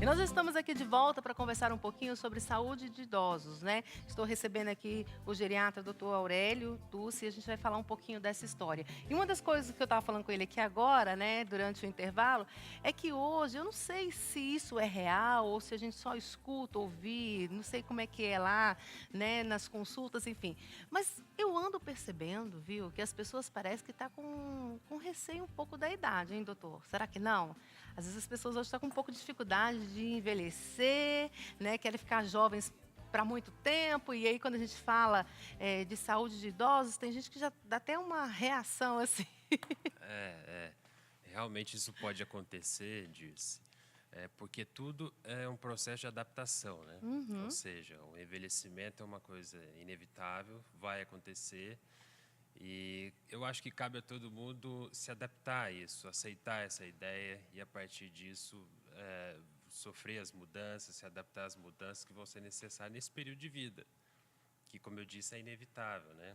Nós estamos aqui de volta para conversar um pouquinho sobre saúde de idosos, né? Estou recebendo aqui o geriatra Dr. Aurélio Tussi e a gente vai falar um pouquinho dessa história. E uma das coisas que eu estava falando com ele aqui agora, né, durante o intervalo, é que hoje eu não sei se isso é real ou se a gente só escuta, ouvir, não sei como é que é lá, né, nas consultas, enfim. Mas eu ando percebendo, viu, que as pessoas parecem que estão com receio um pouco da idade, hein, doutor? Será que não? Às vezes as pessoas hoje estão com um pouco de dificuldade de envelhecer, né? Querem ficar jovens para muito tempo. E aí, quando a gente fala de saúde de idosos, tem gente que já dá até uma reação assim. É, realmente isso pode acontecer, Dirce, porque tudo é um processo de adaptação, né? Ou Uhum. seja, o envelhecimento é uma coisa inevitável, vai acontecer, e eu acho que cabe a todo mundo se adaptar a isso, aceitar essa ideia e, a partir disso, sofrer as mudanças, se adaptar às mudanças que vão ser necessárias nesse período de vida, que, como eu disse, é inevitável, né?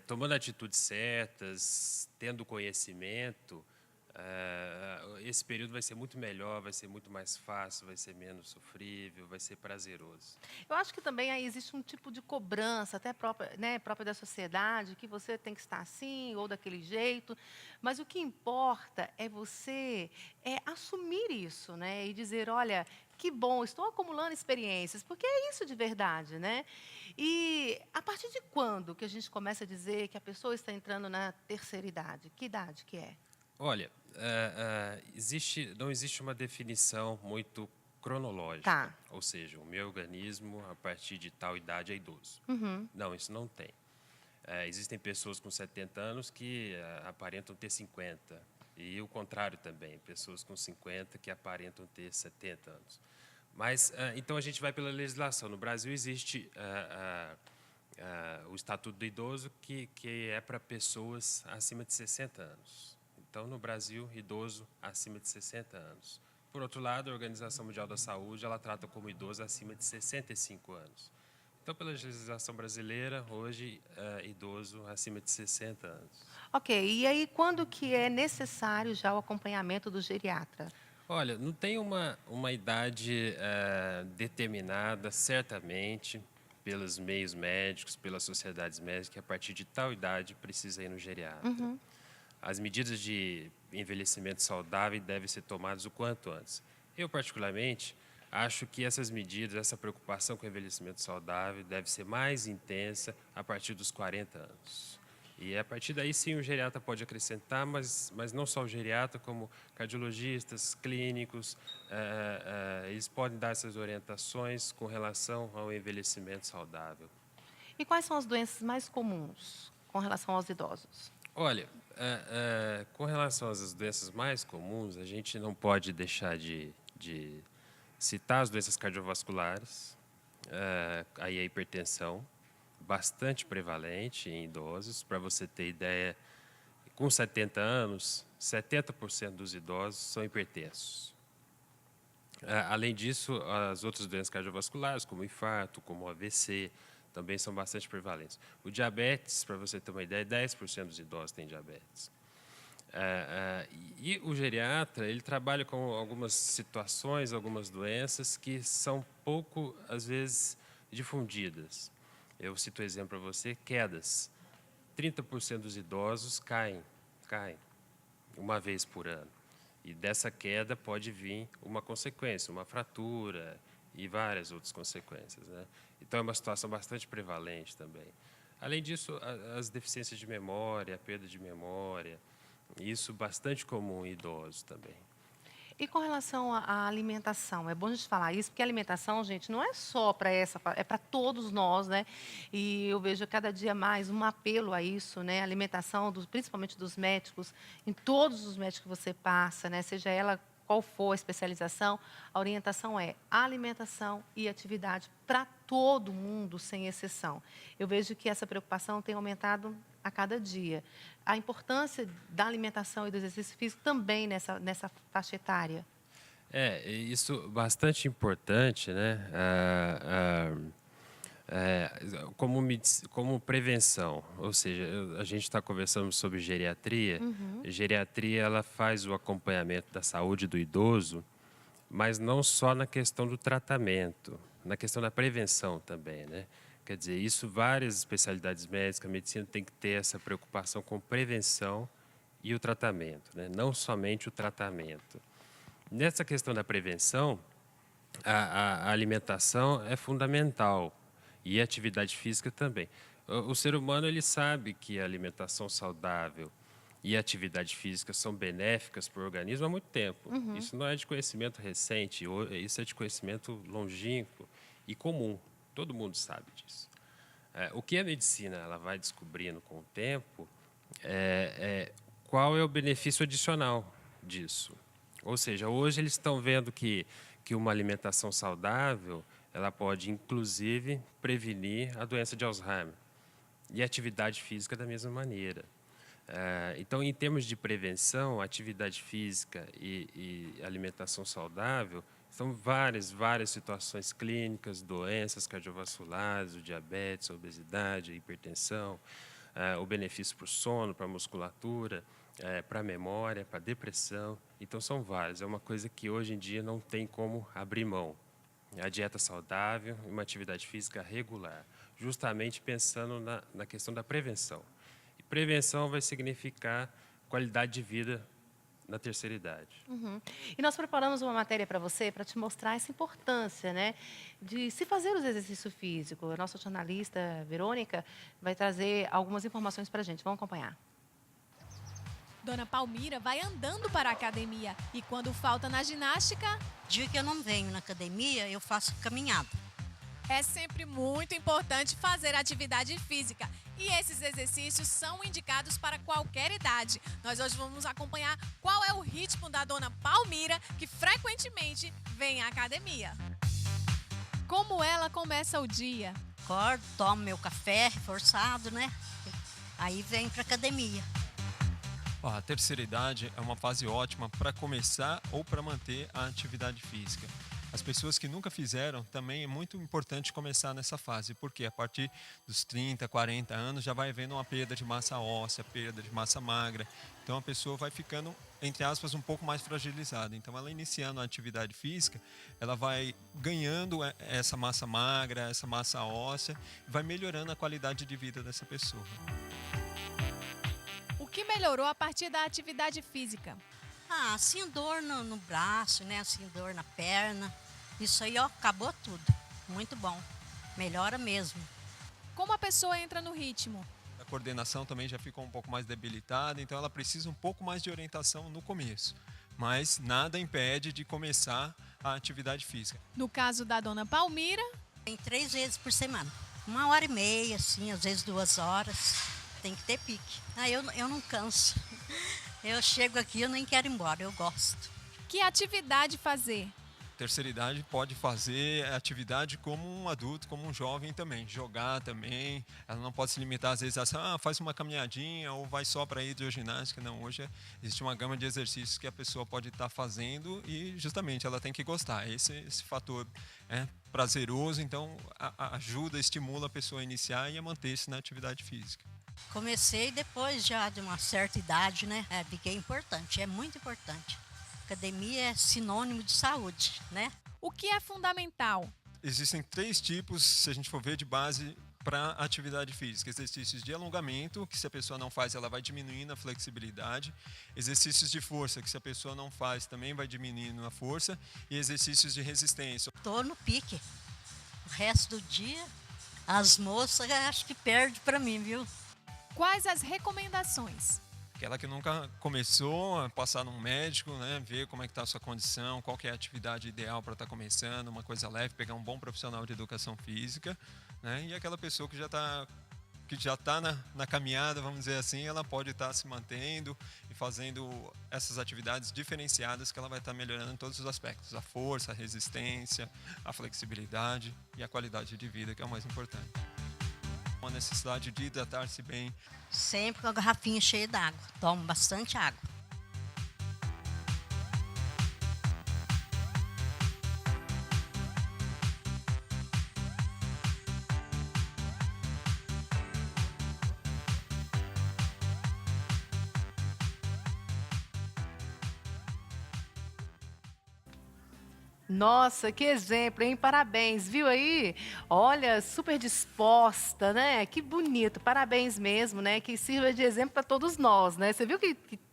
Tomando atitudes certas, tendo conhecimento, esse período vai ser muito melhor, vai ser muito mais fácil, vai ser menos sofrível, vai ser prazeroso. Eu acho que também aí existe um tipo de cobrança, até própria, né, própria da sociedade, que você tem que estar assim ou daquele jeito. Mas o que importa é você assumir isso, né? E dizer, olha, que bom, estou acumulando experiências, porque é isso de verdade, né? E a partir de quando que a gente começa a dizer que a pessoa está entrando na terceira idade? Que idade que é? Olha, não existe uma definição muito cronológica, Tá. ou seja, o meu organismo, a partir de tal idade, é idoso. Uhum. Não, isso não tem. Existem pessoas com 70 anos que aparentam ter 50. E o contrário também, pessoas com 50 que aparentam ter 70 anos. Mas, então, a gente vai pela legislação. No Brasil existe o Estatuto do Idoso, que é para pessoas acima de 60 anos. Então, no Brasil, idoso acima de 60 anos. Por outro lado, a Organização Mundial da Saúde, ela trata como idoso acima de 65 anos. Então, pela legislação brasileira, hoje, idoso acima de 60 anos. Ok, e aí quando que é necessário já o acompanhamento do geriatra? Olha, não tem uma idade determinada, certamente, pelos meios médicos, pelas sociedades médicas, que a partir de tal idade precisa ir no geriatra. Uhum. As medidas de envelhecimento saudável devem ser tomadas o quanto antes. Eu, particularmente, acho que essas medidas, essa preocupação com o envelhecimento saudável deve ser mais intensa a partir dos 40 anos. E a partir daí, sim, o geriatra pode acrescentar, mas não só o geriatra, como cardiologistas, clínicos, eles podem dar essas orientações com relação ao envelhecimento saudável. E quais são as doenças mais comuns com relação aos idosos? Olha, com relação às doenças mais comuns, a gente não pode deixar de citar as doenças cardiovasculares, aí a hipertensão, bastante prevalente em idosos. Para você ter ideia, com 70 anos, 70% dos idosos são hipertensos. Além disso, as outras doenças cardiovasculares, como infarto, como AVC, também são bastante prevalentes. O diabetes, para você ter uma ideia, 10% dos idosos têm diabetes. E o geriatra, ele trabalha com algumas situações, algumas doenças que são pouco, às vezes, difundidas. Eu cito um exemplo para você, quedas. 30% dos idosos caem uma vez por ano. E dessa queda pode vir uma consequência, uma fratura e várias outras consequências, né? Então é uma situação bastante prevalente também. Além disso, as deficiências de memória, a perda de memória, isso bastante comum em idosos também. E com relação à alimentação, é bom a gente falar isso, porque a alimentação, gente, não é só para essa, é para todos nós, né? E eu vejo cada dia mais um apelo a isso, né? A alimentação, principalmente dos médicos, em todos os médicos que você passa, né? Seja ela qual for a especialização, a orientação é alimentação e atividade para todo mundo, sem exceção. Eu vejo que essa preocupação tem aumentado a cada dia. A importância da alimentação e do exercício físico também nessa faixa etária. Isso bastante importante, né? Como prevenção, ou seja, a gente está conversando sobre geriatria. Uhum. Geriatria ela faz o acompanhamento da saúde do idoso mas não só na questão do tratamento, na questão da prevenção também, né? Quer dizer, isso várias especialidades médicas, a medicina tem que ter essa preocupação com prevenção e o tratamento, né? Não somente o tratamento. Nessa questão da prevenção, a alimentação é fundamental e a atividade física também. O ser humano ele sabe que a alimentação saudável e a atividade física são benéficas para o organismo há muito tempo. Isso não é de conhecimento recente, isso é de conhecimento longínquo e comum. Todo mundo sabe disso. O que a medicina ela vai descobrindo com o tempo qual é o benefício adicional disso. Ou seja, hoje eles estão vendo que uma alimentação saudável ela pode, inclusive, prevenir a doença de Alzheimer. E a atividade física da mesma maneira. Então, em termos de prevenção, atividade física e alimentação saudável, são várias situações clínicas, doenças cardiovasculares, o diabetes, a obesidade, a hipertensão, o benefício para o sono, para a musculatura, para a memória, para a depressão. Então, são várias. É uma coisa que hoje em dia não tem como abrir mão. A dieta saudável e uma atividade física regular, justamente pensando na questão da prevenção. E prevenção vai significar qualidade de vida na terceira idade. E nós preparamos uma matéria para você, para te mostrar essa importância, né, de se fazer os exercícios físicos. A nossa jornalista, Verônica, vai trazer algumas informações para a gente. Vamos acompanhar. Dona Palmira vai andando para a academia e quando falta na ginástica, Dia que eu não venho na academia, eu faço caminhada. é sempre muito importante fazer atividade física. E esses exercícios são indicados para qualquer idade. Nós hoje vamos acompanhar qual é o ritmo da Dona Palmira, que frequentemente vem à academia. Como ela começa o dia? Acordo, tomo meu café reforçado, né? Aí venho pra academia. A terceira idade é uma fase ótima para começar ou para manter a atividade física. As pessoas que nunca fizeram, também é muito importante começar nessa fase, porque a partir dos 30, 40 anos já vai havendo uma perda de massa óssea, perda de massa magra. Então a pessoa vai ficando, entre aspas, um pouco mais fragilizada. Então ela iniciando a atividade física, ela vai ganhando essa massa magra, essa massa óssea, e vai melhorando a qualidade de vida dessa pessoa. O que melhorou a partir da atividade física? Assim dor no braço, né? Assim dor na perna. Isso aí, ó, acabou tudo. Muito bom. Melhora mesmo. Como a pessoa entra no ritmo? A coordenação também já ficou um pouco mais debilitada, então ela precisa um pouco mais de orientação no começo. Mas nada impede de começar a atividade física. No caso da Dona Palmira, Tem 3 vezes por semana. 1h30, assim, às vezes 2 horas. Tem que ter pique. Eu não canso. Eu chego aqui, eu nem quero ir embora, eu gosto. que atividade fazer? Terceira idade pode fazer atividade como um adulto, como um jovem também, jogar também. Ela não pode se limitar às vezes a faz uma caminhadinha ou vai só para hidroginástica. Não, hoje existe uma gama de exercícios que a pessoa pode estar fazendo e justamente ela tem que gostar. Esse fator é prazeroso, então ajuda, estimula a pessoa a iniciar e a manter-se na atividade física. Comecei depois já de uma certa idade, né? Fiquei importante, é muito importante. Academia é sinônimo de saúde, né? O que é fundamental? Existem 3 tipos, se a gente for ver, de base para atividade física. Exercícios de alongamento, que se a pessoa não faz, ela vai diminuindo a flexibilidade. Exercícios de força, que se a pessoa não faz, também vai diminuindo a força. E exercícios de resistência. Tô no pique. O resto do dia, as moças acho que perdem para mim, viu? Quais as recomendações? Aquela que nunca começou, passar num médico, né, ver como é que está a sua condição, qual que é a atividade ideal para estar começando, uma coisa leve, pegar um bom profissional de educação física, né, e aquela pessoa que já tá na caminhada, vamos dizer assim, ela pode estar se mantendo e fazendo essas atividades diferenciadas que ela vai estar melhorando em todos os aspectos, a força, a resistência, a flexibilidade e a qualidade de vida, que é o mais importante. Uma necessidade de hidratar-se bem. Sempre com a garrafinha cheia d'água. Tomo bastante água. Nossa, que exemplo, hein? Parabéns, viu aí? Olha, super disposta, né? Que bonito, parabéns mesmo, né? Que sirva de exemplo para todos nós, né? Você viu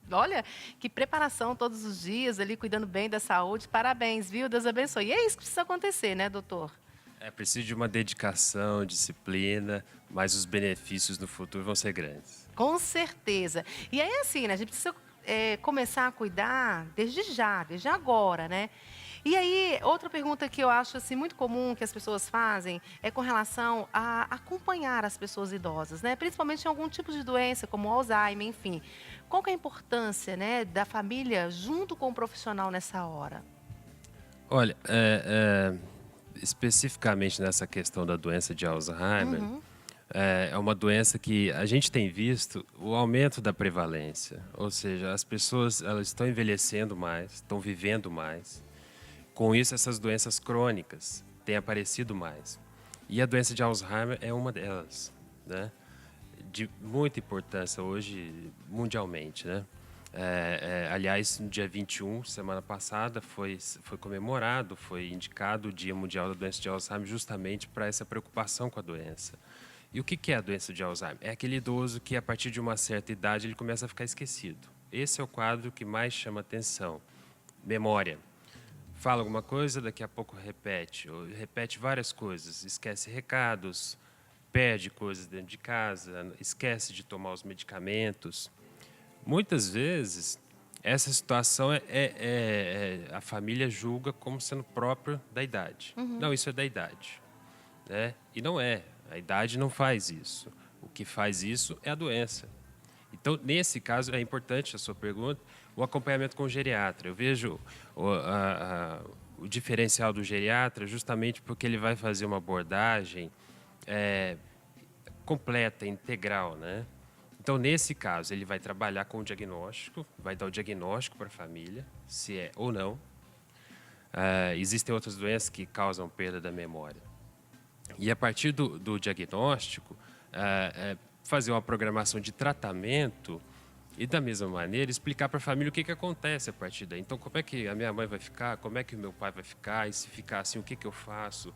olha, que preparação todos os dias ali, cuidando bem da saúde. Parabéns, viu? Deus abençoe. E é isso que precisa acontecer, né, doutor? É preciso de uma dedicação, disciplina, mas os benefícios no futuro vão ser grandes. Com certeza. E aí, assim, né? A gente precisa começar a cuidar desde agora, né? E aí, outra pergunta que eu acho assim, muito comum que as pessoas fazem é com relação a acompanhar as pessoas idosas, né? Principalmente em algum tipo de doença, como Alzheimer, enfim. Qual que é a importância, né, da família junto com o profissional nessa hora? Olha, especificamente nessa questão da doença de Alzheimer, é uma doença que a gente tem visto o aumento da prevalência. Ou seja, as pessoas elas estão envelhecendo mais, estão vivendo mais. Com isso, essas doenças crônicas têm aparecido mais. E a doença de Alzheimer é uma delas, né? De muita importância hoje mundialmente, né? Aliás, no dia 21, semana passada, foi comemorado, foi indicado o Dia Mundial da Doença de Alzheimer justamente para essa preocupação com a doença. E o que é a doença de Alzheimer? É aquele idoso que, a partir de uma certa idade, ele começa a ficar esquecido. Esse é o quadro que mais chama atenção. Memória. Fala alguma coisa, daqui a pouco repete, ou repete várias coisas, esquece recados, perde coisas dentro de casa, esquece de tomar os medicamentos. Muitas vezes, essa situação a família julga como sendo própria da idade. Não, isso é da idade, né? E não é, a idade não faz isso. O que faz isso é a doença. Então, nesse caso, é importante a sua pergunta, o acompanhamento com o geriatra. Eu vejo o diferencial do geriatra justamente porque ele vai fazer uma abordagem completa, integral, né? Então, nesse caso, ele vai trabalhar com o diagnóstico, vai dar o diagnóstico para a família, se é ou não. Existem outras doenças que causam perda da memória. E a partir do diagnóstico, fazer uma programação de tratamento e, da mesma maneira, explicar para a família o que acontece a partir daí. Então, como é que a minha mãe vai ficar, como é que o meu pai vai ficar, e se ficar assim, o que eu faço?